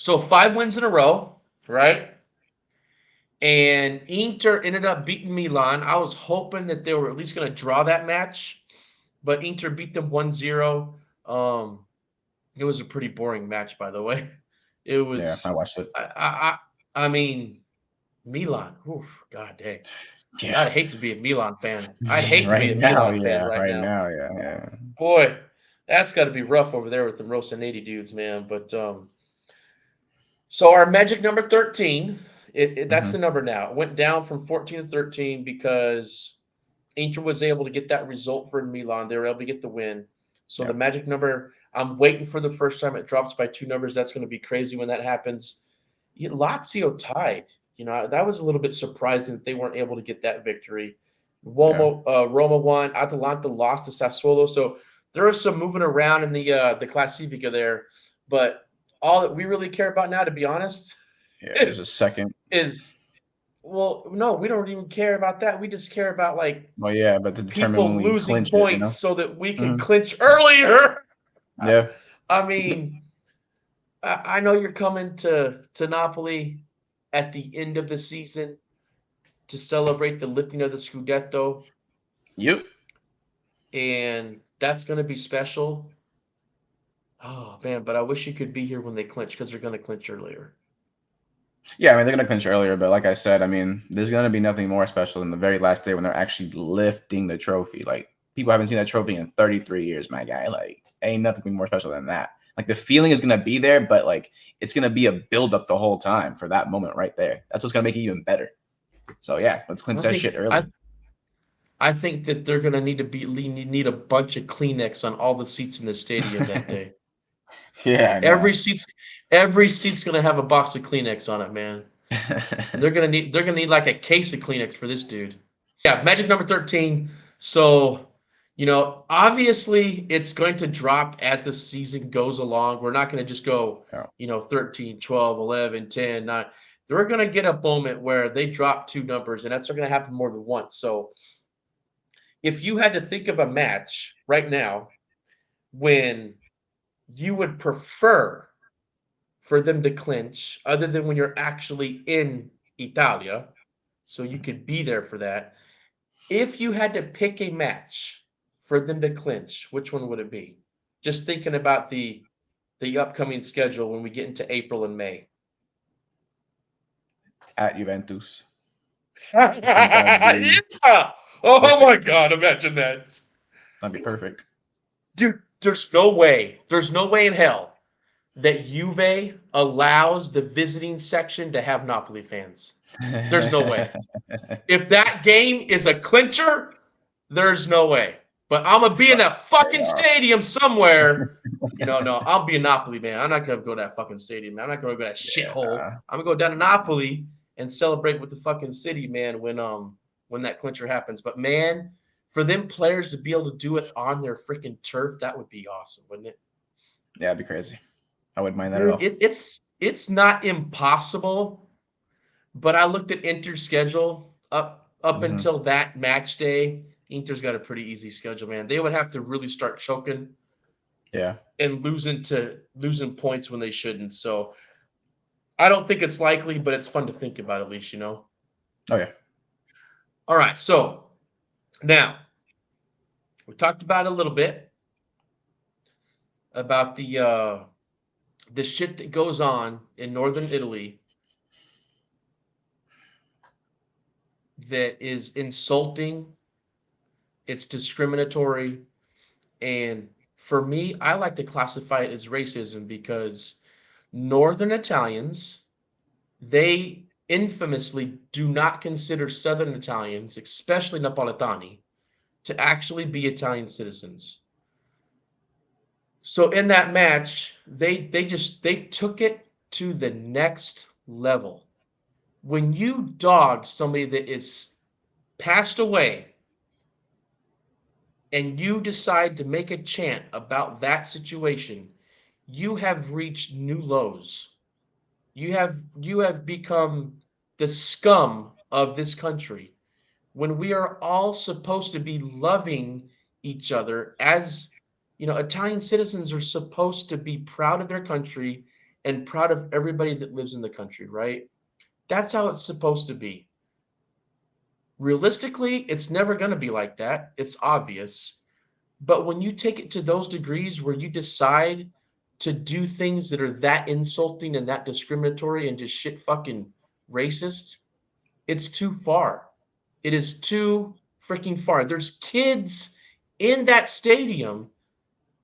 So 5 wins in a row, right? And Inter ended up beating Milan. I was hoping that they were at least going to draw that match, but Inter beat them 1-0. It was a pretty boring match, by the way. It Yeah, I was, watched it. I mean, Milan. Oof, God dang. Yeah. I'd hate to be a Milan fan. I'd hate to be Right a now, Milan fan yeah. right Right now. now, yeah. Yeah. Boy, that's got to be rough over there with the Rossoneri dudes, man. But so our magic number 13, that's Hmm. the number now. It went down from 14 to 13 because Inter was able to get that result for Milan. They were able to get the win. So the Yep. magic number, I'm waiting for the first time it drops by 2 numbers. That's going to be crazy when that happens. Lazio tied. That was a little bit surprising that they weren't able to get that victory. Yeah. Roma won. Atalanta lost to Sassuolo. So there was some moving around in the Classifica there. But all that we really care about now, to be honest, Yeah. Is a is second. is well, no, we don't even care about that. We just care about like Well, yeah, but to determine people when we losing clinch it, you points know? so that we can Hmm. clinch earlier. Yeah. I mean, I know you're coming to Napoli at the end of the season to celebrate the lifting of the Scudetto, Yep. and that's going to be special. Oh man, but I wish you could be here when they clinch because they're going to clinch earlier. Yeah, I mean, they're going to clinch earlier, but like I said, I mean, there's going to be nothing more special than the very last day when they're actually lifting the trophy. Like, people haven't seen that trophy in 33 years, my guy. Like, ain't nothing more special than that. Like, the feeling is going to be there, but, like, it's going to be a build up the whole time for that moment right there. That's what's going to make it even better. So, yeah, let's clinch I that shit think early. I I think that they're going to need a bunch of Kleenex on all the seats in the stadium that day. Yeah, I know. Every seat's going to have a box of Kleenex on it, man. They're gonna need like a case of Kleenex for this dude. Yeah, magic number 13. So, obviously it's going to drop as the season goes along. We're not going to just go, Yeah. 13, 12, 11, 10, 9. They're going to get a moment where they drop 2 numbers, and that's going to happen more than once. So, if you had to think of a match right now when you would prefer for them to clinch, other than when you're actually in Italia, so you could be there for that. If you had to pick a match for them to clinch, which one would it be? Just thinking about the upcoming schedule when we get into April and May. At Juventus. I think that'd be Yeah. Oh my perfect. God, imagine that. That'd be perfect. Dude, there's no way in hell that Juve allows the visiting section to have Napoli fans. There's no way. If that game is a clincher, there's no way. But I'm gonna be in Fuck, that they fucking are. stadium somewhere. No, I'll be a Napoli man. I'm not gonna go to that fucking stadium, man. I'm not gonna go to that Yeah, shithole. nah. I'm gonna go down to Napoli and celebrate with the fucking city, man, when that clincher happens. But man, for them players to be able to do it on their freaking turf, that would be awesome, wouldn't it? Yeah, it'd be crazy. I wouldn't mind that at Dude, all. it's not impossible, but I looked at Inter's schedule up Hmm. until that match day. Inter's got a pretty easy schedule, man. They would have to really start choking Yeah. and losing points when they shouldn't. So I don't think it's likely, but it's fun to think about at least. Oh yeah. All right, so now we talked about it a little bit about the shit that goes on in northern Italy that is insulting, it's discriminatory, and for me, I like to classify it as racism because northern Italians, they infamously do not consider southern Italians, especially Napoletani, to actually be Italian citizens. So in that match, they took it to the next level. When you dog somebody that is passed away and you decide to make a chant about that situation, you have reached new lows. You have become the scum of this country when we are all supposed to be loving each other. As Italian citizens are supposed to be proud of their country and proud of everybody that lives in the country, right? That's how it's supposed to be. Realistically, it's never going to be like that. It's obvious. But when you take it to those degrees where you decide to do things that are that insulting and that discriminatory and just shit fucking racist, it's too far. It is too freaking far. There's kids in that stadium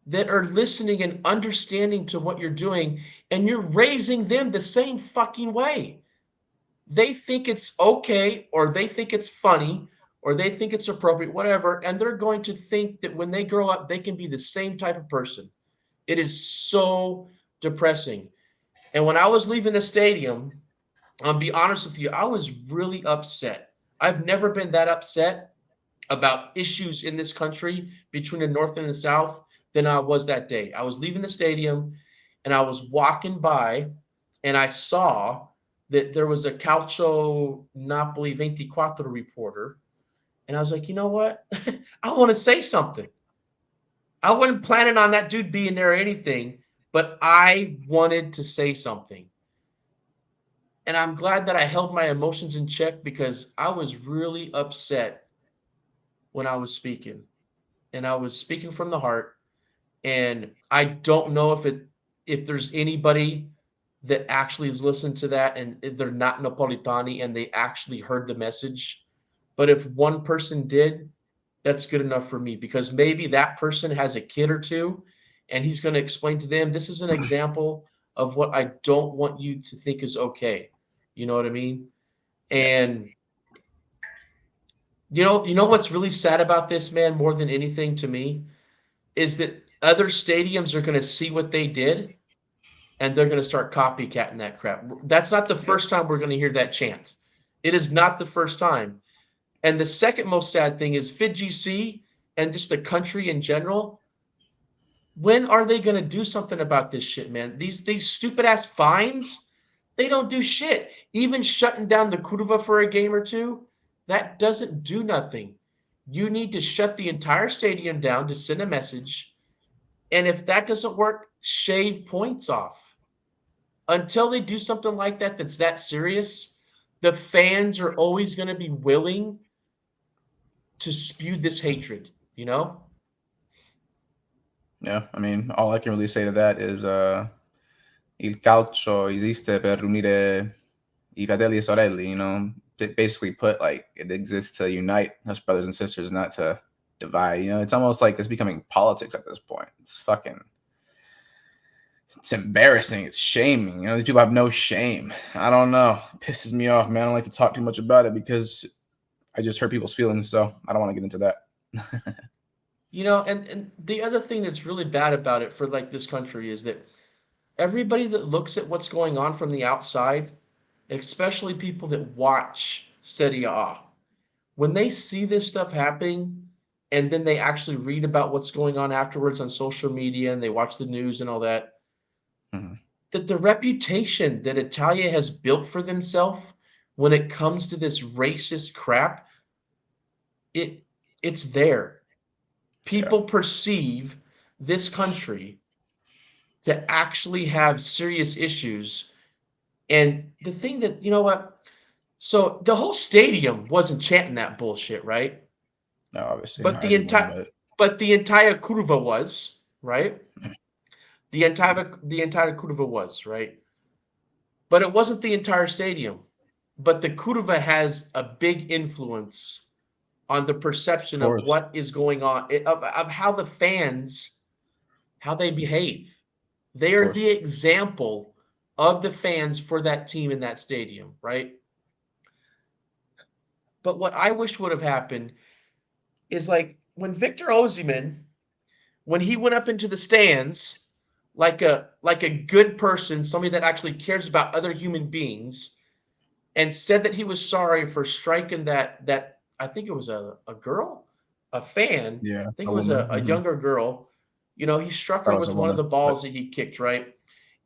that are listening and understanding to what you're doing, and you're raising them the same fucking way. They think it's okay, or they think it's funny, or they think it's appropriate, whatever, and they're going to think that when they grow up, they can be the same type of person. It is so depressing. And when I was leaving the stadium, I'll be honest with you, I was really upset. I've never been that upset about issues in this country between the North and the South than I was that day. I was leaving the stadium and I was walking by and I saw that there was a Calcio Napoli 24 reporter. And I was like, you know what? I want to say something. I wasn't planning on that dude being there or anything, but I wanted to say something. And I'm glad that I held my emotions in check because I was really upset when I was speaking. And I was speaking from the heart. And I don't know if there's anybody that actually has listened to that and they're not Napolitani and they actually heard the message. But if one person did, that's good enough for me because maybe that person has a kid or two and he's going to explain to them this is an example of what I don't want you to think is okay. You know what I mean? Yeah. And you know what's really sad about this, man, more than anything to me, is that other stadiums are going to see what they did and they're going to start copycatting that crap. That's not the Yep. first time we're going to hear that chant. It is not the first time. And the second most sad thing is FIGC and just the country in general. When are they going to do something about this shit, man? These stupid ass fines, they don't do shit. Even shutting down the Curva for a game or two, that doesn't do nothing. You need to shut the entire stadium down to send a message. And if that doesn't work, shave points off. Until they do something like that that's that serious, the fans are always going to be willing to spew this hatred, you know? Yeah. I mean, all I can really say to that is il calcio esiste per unire I fratelli e sorelle, you know, basically put like it exists to unite us brothers and sisters, not to divide. You know, it's almost like it's becoming politics at this point. It's embarrassing. It's shaming. You know, these people have no shame. I don't know. It pisses me off, man. I don't like to talk too much about it because I just hurt people's feelings. So I don't want to get into that. You know, and the other thing that's really bad about it for like this country is that everybody that looks at what's going on from the outside, especially people that watch Serie A, when they see this stuff happening and then they actually read about what's going on afterwards on social media and they watch the news and all that, Mhm. that the reputation that Italia has built for themselves when it comes to this racist crap, it it's there. Yeah. People perceive this country to actually have serious issues. And the thing that, you know what? So the whole stadium wasn't chanting that bullshit, right? No, obviously, But not the everyone, entire but but the entire curva was, right? The entire curva was, right? But it wasn't the entire stadium. But the curva has a big influence on the of perception of course, what is going on, of how the fans, how they behave. They of are the course. example of the fans for that team in that stadium, right? But what I wish would have happened is like when Victor Osimhen, when he went up into the stands, like a good person, somebody that actually cares about other human beings, and said that he was sorry for striking that I think it was a girl, a fan. Yeah, I think a it was woman. a younger girl. You know, he struck Thought her it was a with one of woman, the but balls that he kicked, right?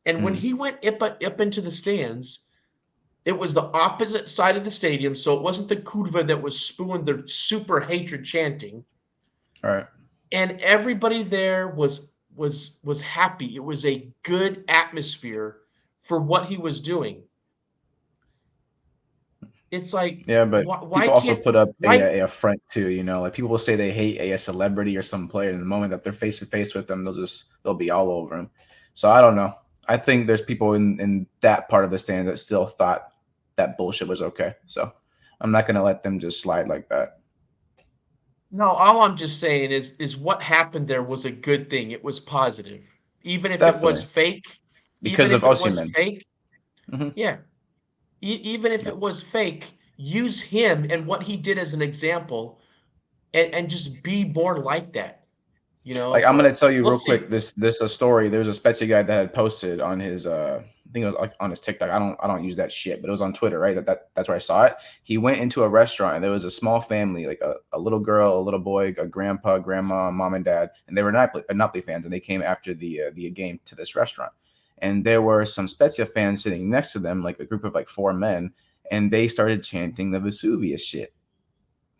And when mhm. he went up into the stands, it was the opposite side of the stadium, so it wasn't the curva that was spewing the super hatred chanting, All right. and everybody there was happy. It was a good atmosphere for what he was doing. It's like, Yeah, but why people also can't put up why a front too. You know, like people will say they hate a celebrity or some player, and the moment that they're face to face with them, they'll be all over him. So I don't know. I think there's people in that part of the stand that still thought that bullshit was okay. So I'm not gonna let them just slide like that. no, all I'm just saying is what happened there was a good thing. It was positive. Even if it was Definitely fake, even because of if it was Osimhen. fake, Mm-hmm. yeah. Even if Yep. it was fake, use him and what he did as an example and just be more like that, Like I'm gonna but tell you we'll real see. quick. This a story. There's a Spezia guy that had posted on his I think it was like on his TikTok. I don't use that shit, but it was on Twitter, right? That's where I saw it. He went into a restaurant and there was a small family, like a little girl, a little boy, a grandpa, grandma, mom and dad, and they were Napoli fans, and they came after the game to this restaurant, and there were some Spezia fans sitting next to them, like a group of like four men, and they started chanting the Vesuvius shit,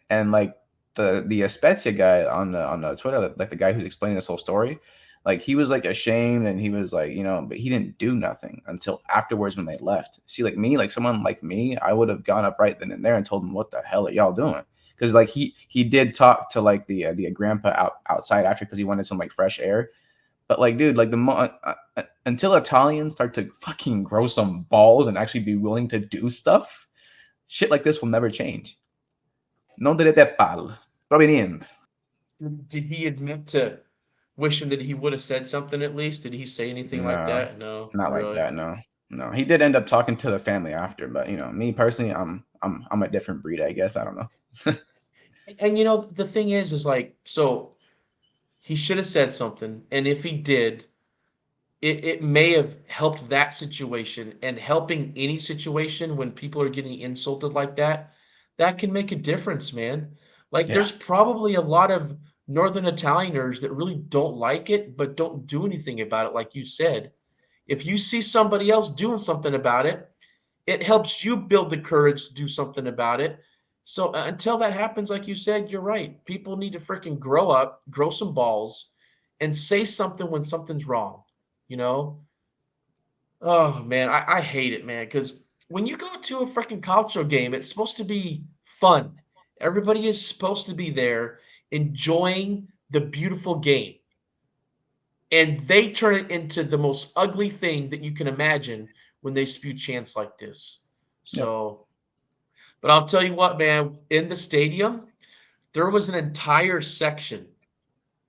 and like the Spezia guy on the Twitter, like the guy who's explaining this whole story, like he was like ashamed and he was like, but he didn't do nothing until afterwards when they left. See, like me, like someone like me, I would have gone up right then and there and told him, "What the hell are y'all doing?" Because like he did talk to like the grandpa outside after because he wanted some like fresh air. But like, dude, like until Italians start to fucking grow some balls and actually be willing to do stuff, shit like this will never change. Non direte pal. Proveniente. Did he admit to wishing that he would have said something at least? Did he say anything like No, that? No, not like really. that. No, no. He did end up talking to the family after, but me personally, I'm a different breed. I guess I don't know. And the thing is like, so he should have said something, and if he did, it may have helped that situation, and helping any situation when people are getting insulted like that, that can make a difference, man. Like Yeah, there's probably a lot of Northern Italianers that really don't like it, but don't do anything about it, like you said. If you see somebody else doing something about it, it helps you build the courage to do something about it. So until that happens, like you said, you're right. People need to freaking grow up, grow some balls, and say something when something's wrong. You know? Oh man, I hate it, man. Because when you go to a freaking culture game, it's supposed to be fun. Everybody is supposed to be there enjoying the beautiful game, and they turn it into the most ugly thing that you can imagine when they spew chants like this. yep. So, but I'll tell you what, man, in the stadium, there was an entire section.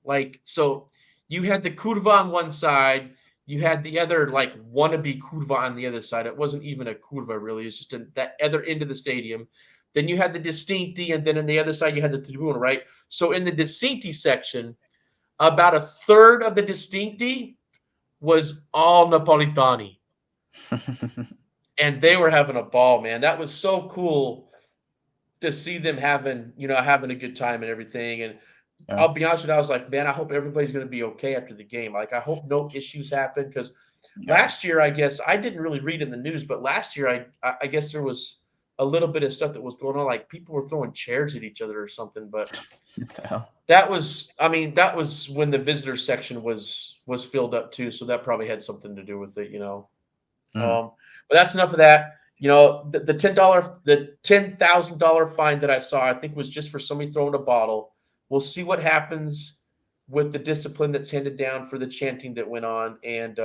Like, so you had the curva on one side, you had the other like wannabe curva on the other side. It wasn't even a curva really, it's just that other end of the stadium. Then you had the Distinti, and then on the other side you had the Tribuna, right? So in the Distinti section, about a third of the Distinti was all Napolitani, and they were having a ball, man. That was so cool to see them having a good time and everything. And Yeah, I'll be honest with you, I was like, man, I hope everybody's going to be okay after the game. Like, I hope no issues happen because yeah. last year, I guess I didn't really read in the news, but last year, I guess there was a little bit of stuff that was going on, like people were throwing chairs at each other or something. But What the hell? I mean, that was when the visitor section was filled up too, so that probably had something to do with it. Mm, Um, but that's enough of that. The $10,000 fine that I saw, I think was just for somebody throwing a bottle. We'll see what happens with the discipline that's handed down for the chanting that went on, and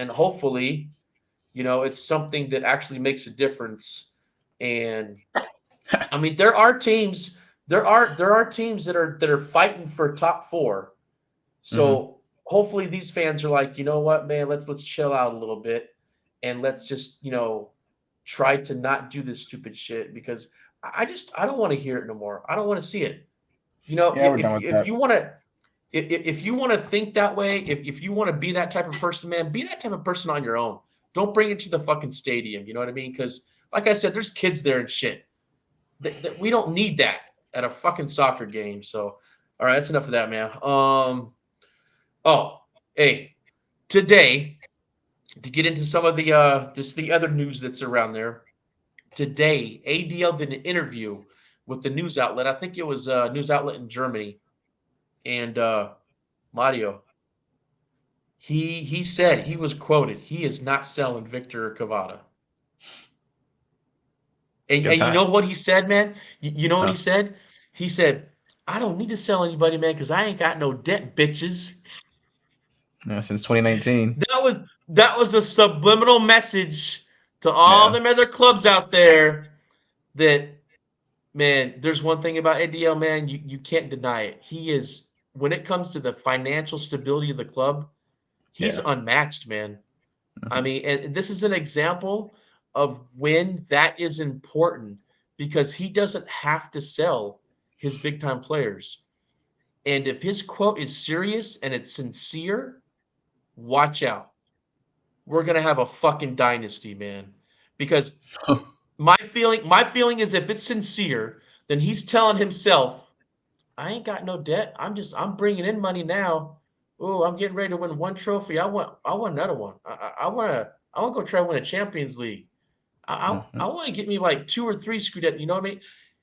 hopefully, it's something that actually makes a difference. And I mean, there are teams that are fighting for top four. mm-hmm. So hopefully these fans are like, you know what, man, let's chill out a little bit and let's just, try to not do this stupid shit because I don't want to hear it no more. I don't want to see it. Yeah, we're done If with if that. you want to if you want to think that way, if you want to be that type of person, man, be that type of person on your own. Don't bring it to the fucking stadium. You know what I mean? Because like I said, there's kids there and shit. That we don't need that at a fucking soccer game. So, all right, that's enough of that, man. Oh, hey, today to get into some of the other news that's around there. Today, ADL did an interview with the news outlet. I think it was a news outlet in Germany, and Mario, He said, he was quoted, he is not selling Victor Kvara. Good And you know times. what he said, man? You know what he Huh. said? He said, I don't need to sell anybody, man, because I ain't got no debt, bitches. Yeah, since 2019. That was a subliminal message to all Yeah. them other clubs out there that, man, there's one thing about ADL, man, you can't deny it. He is, when it comes to the financial stability of the club, he's Yeah. unmatched, man. I Hmm. mean, and this is an example of when that is important because he doesn't have to sell his big time players. And if his quote is serious and it's sincere, watch out. We're gonna have a fucking dynasty, man. Because my feeling is if it's sincere, then he's telling himself, I ain't got no debt. I'm bringing in money now. Oh, I'm getting ready to win one trophy. I want another one. I want to go try to win a Champions League. I Hmm. want to get me like 2 or 3 Scudetto. You know what I mean?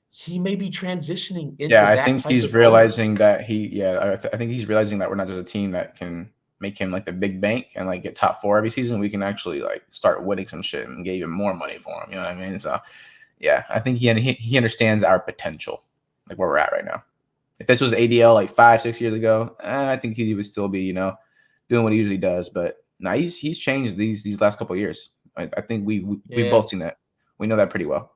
He may be transitioning into Yeah, I that think type he's of owner. realizing that I think he's realizing that we're not just a team that can make him like the big bank and like get top four every season. We can actually like start winning some shit and get even more money for him. You know what I mean? So yeah, I think he understands our potential, like where we're at right now. If this was ADL like 5, 6 years ago, I think he would still be doing what he usually does. But now he's changed these last couple of years. I think we've Yeah, both seen that. We know that pretty well.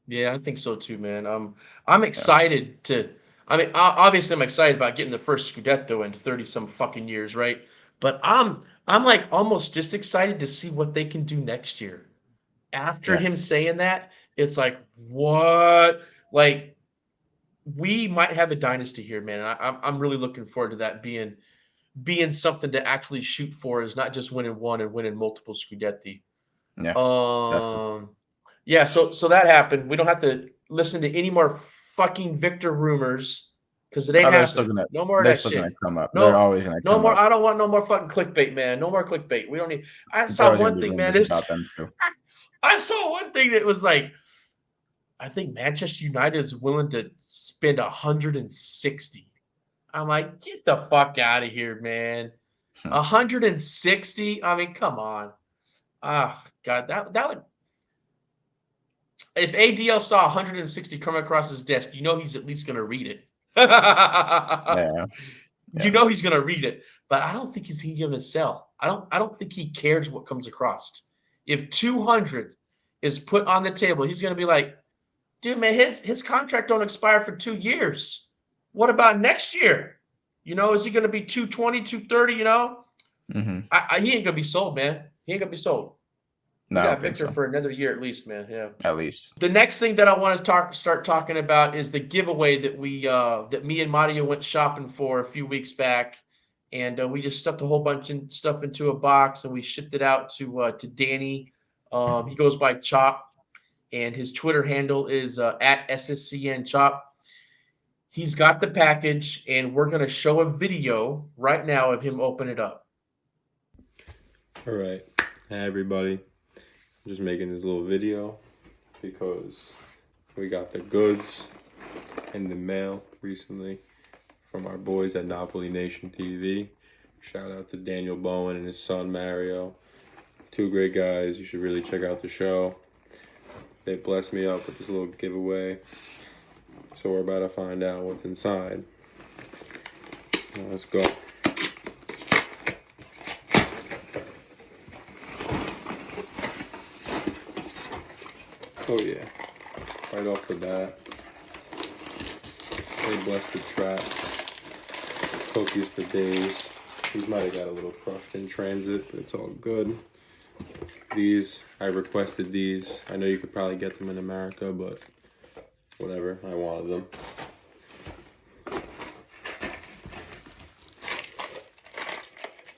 yeah, I think so too, man. I'm Yeah, excited to. I mean, obviously, I'm excited about getting the first Scudetto in 30 some fucking years, right? But I'm like almost just excited to see what they can do next year. After yeah, him saying that, it's like what? Like we might have a dynasty here, man. I'm really looking forward to that being something to actually shoot for. Is not just winning one and winning multiple Scudetti. yeah, definitely. Um, yeah. So that happened. We don't have to listen to any more fucking Victor rumors because it ain't Oh, happening. No more of they're that still gonna shit. come up. They're No, always gonna no come more. up. I don't want no more fucking clickbait, man. No more clickbait. We don't need. I There's saw always gonna one be thing, man. rumors It's about them too. I saw one thing that was like, I think Manchester United is willing to spend 160. I'm like, get the fuck out of here, man. 160? I mean, come on. Ah, God, that would if ADL saw 160 come across his desk, you know he's at least gonna read it. Yeah, You yeah. know he's gonna read it, but I don't think he's gonna sell. I don't think he cares what comes across. If 200 is put on the table, he's gonna be like, dude, man, his contract don't expire for 2 years. What about next year? Is he gonna be 220, 230? Hmm. He ain't gonna be sold, man. He ain't gonna be sold. No, We I don't got think Victor so. for another year at least, man. Yeah. At least. The next thing that I want to start talking about is the giveaway that me and Mario went shopping for a few weeks back, and we just stuffed a whole bunch of stuff into a box and we shipped it out to Danny. He goes by Chop, and his Twitter handle is at SSCN Chop. He's got the package, and we're gonna show a video right now of him open it up. All right. Hey, everybody. I'm just making this little video because we got the goods in the mail recently from our boys at Napoli Nation TV. Shout out to Daniel Bowen and his son Mario. Two great guys. You should really check out the show. They blessed me up with this little giveaway. So we're about to find out what's inside. Now let's go. Oh yeah. Right off the bat. They blessed the trap. Cookies for days. These might have got a little crushed in transit, but it's all good. These, I requested these. I know you could probably get them in America, but whatever. I wanted them.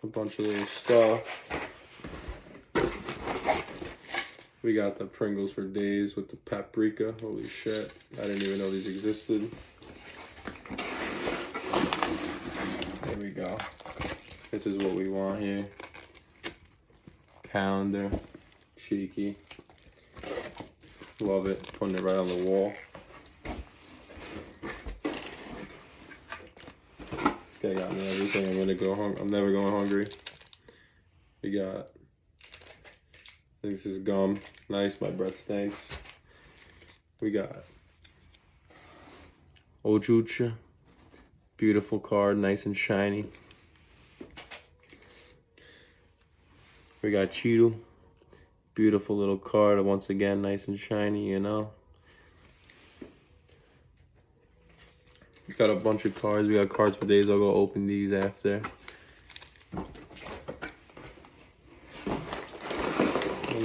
A bunch of little stuff. We got the Pringles for days with the paprika. Holy shit. I didn't even know these existed. There we go. This is what we want here. Calendar. Cheeky. Love it. Putting it right on the wall. This guy got me everything. I'm never going hungry. got, I think this is gum. Nice, my breath stinks. We got Ojucha. Beautiful card, nice and shiny. We got Cheeto. Beautiful little card, once again, nice and shiny, you know. We got a bunch of cards. We got cards for days. I'll go open these after. And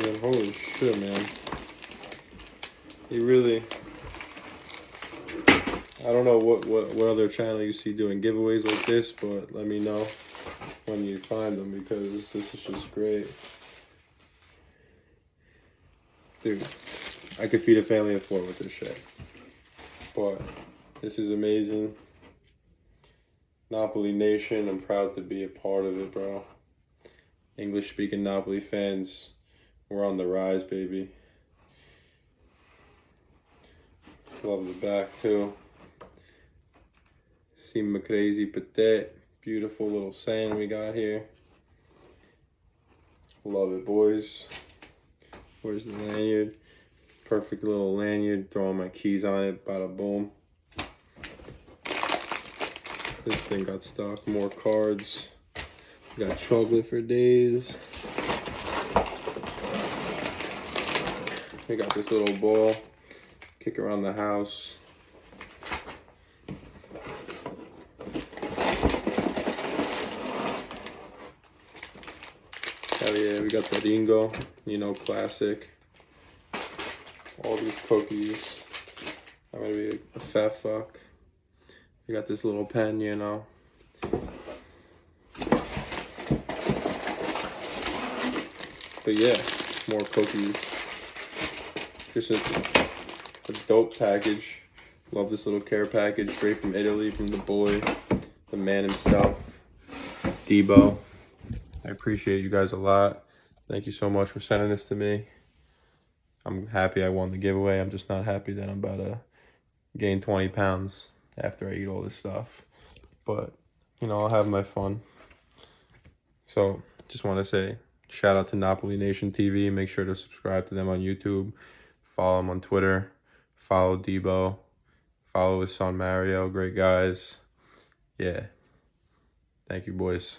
then, holy shit, man. You really... I don't know what other channel you see doing giveaways like this, but let me know when you find them, because this is just great. Dude, I could feed a family of 4 with this shit. But this is amazing. Napoli Nation, I'm proud to be a part of it, bro. English-speaking Napoli fans, we're on the rise, baby. Love the back, too. See my crazy petite. Beautiful little saying we got here. Love it, boys. Where's the lanyard? Perfect little lanyard. Throwing my keys on it. Bada boom. This thing got stuck. More cards. We got chocolate for days. We got this little ball. Kick around the house. Hell yeah, we got the Ringo, you know, classic. All these cookies. I'm gonna be a fat fuck. We got this little pen, you know. But yeah, more cookies. Just a dope package. Love this little care package, straight from Italy, from the boy, the man himself, Debo. I appreciate you guys a lot. Thank you so much for sending this to me. I'm happy I won the giveaway. I'm just not happy that I'm about to gain 20 pounds after I eat all this stuff. But, you know, I'll have my fun. So, just want to say, shout out to Napoli Nation TV. Make sure to subscribe to them on YouTube. Follow them on Twitter. Follow Debo. Follow his son Mario. Great guys. Yeah. Thank you, boys.